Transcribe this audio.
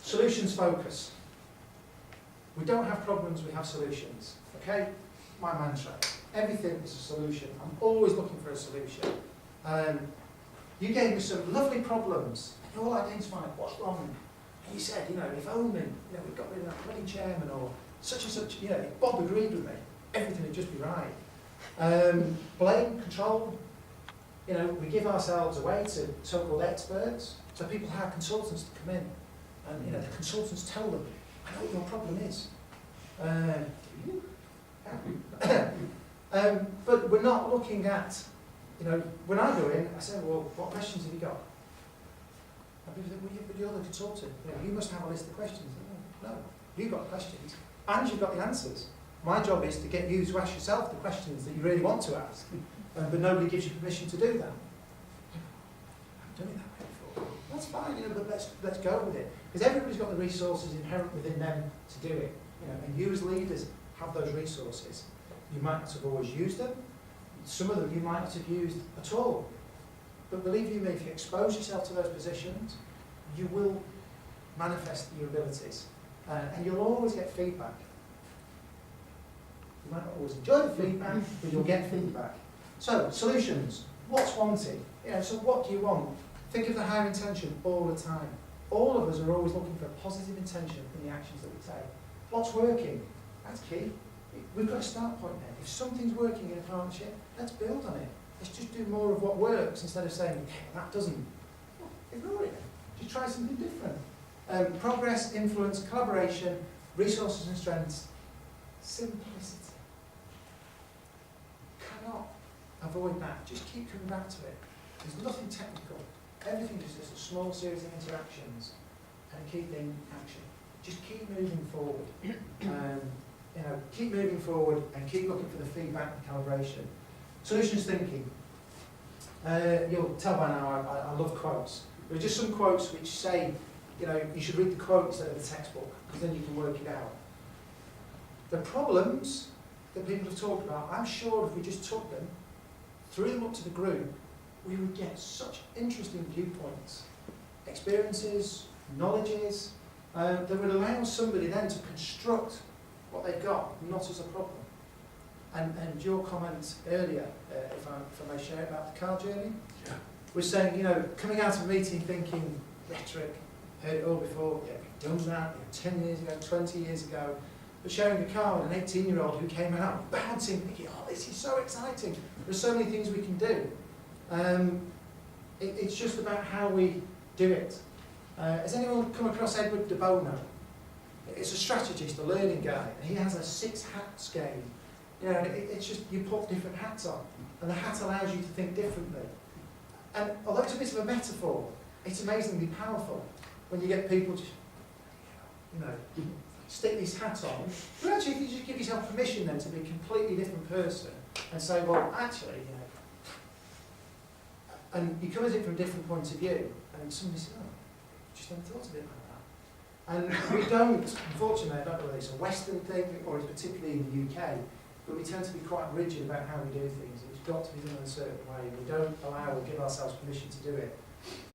Solutions focus. We don't have problems, we have solutions. Okay? My mantra. Everything is a solution. I'm always looking for a solution. You gave me some lovely problems, and you all identified what's wrong. And you said, if only, we got rid of that bloody chairman, or such and such, if Bob agreed with me, everything would just be right. Blame, control. We give ourselves away to so-called experts, so people hire consultants to come in, and the consultants tell them, I know what your problem is. But we're not looking at, when I go in, I say, well, what questions have you got? And people think, well, but you're the consultant. You must have a list of questions. No, you've got questions, and you've got the answers. My job is to get you to ask yourself the questions that you really want to ask, but nobody gives you permission to do that. I've done it that way before. That's fine, but let's go with it. Because everybody's got the resources inherent within them to do it. And you as leaders have those resources. You might not have always used them. Some of them you might not have used at all. But believe you me, if you expose yourself to those positions, you will manifest your abilities. And you'll always get feedback. You might not always enjoy the feedback, but you'll get feedback. So, solutions. What's wanted? So what do you want? Think of the higher intention all the time. All of us are always looking for a positive intention in the actions that we take. What's working? That's key. We've got a start point there. If something's working in a partnership, let's build on it. Let's just do more of what works instead of saying, that doesn't. Well, ignore it. Just try something different. Progress, influence, collaboration, resources and strengths, simplicity. Cannot avoid that. Just keep coming back to it. There's nothing technical. Everything is just a small series of interactions and a key thing, action. Just keep moving forward. Keep moving forward and keep looking for the feedback and calibration. Solutions thinking. You'll tell by now I love quotes. There are just some quotes which say, you should read the quote instead of the textbook, because then you can work it out. The problems that people have talked about, I'm sure if we just took them, threw them up to the group, we would get such interesting viewpoints, experiences, knowledges, that would allow somebody then to construct what they've got, not as a problem. And your comment earlier, if I may share about the car journey, was saying, coming out of a meeting thinking rhetoric, heard it all before, we've done that 10 years ago, 20 years ago, but sharing a car with an 18-year-old who came out bouncing, thinking, this is so exciting. There's so many things we can do. It's just about how we do it. Has anyone come across Edward de Bono? It's a strategist, a learning guy, and he has a 6-hat game. It's just you put different hats on, and the hat allows you to think differently. And although it's a bit of a metaphor, it's amazingly powerful when you get people just, stick this hat on. But actually, if you just give yourself permission then to be a completely different person and say, well, actually, and you come at it from a different point of view, and somebody says, just never thought of it like that. And we don't, unfortunately, I don't know whether it's a Western thing or it's particularly in the UK, but we tend to be quite rigid about how we do things. It's got to be done in a certain way. We don't allow or give ourselves permission to do it.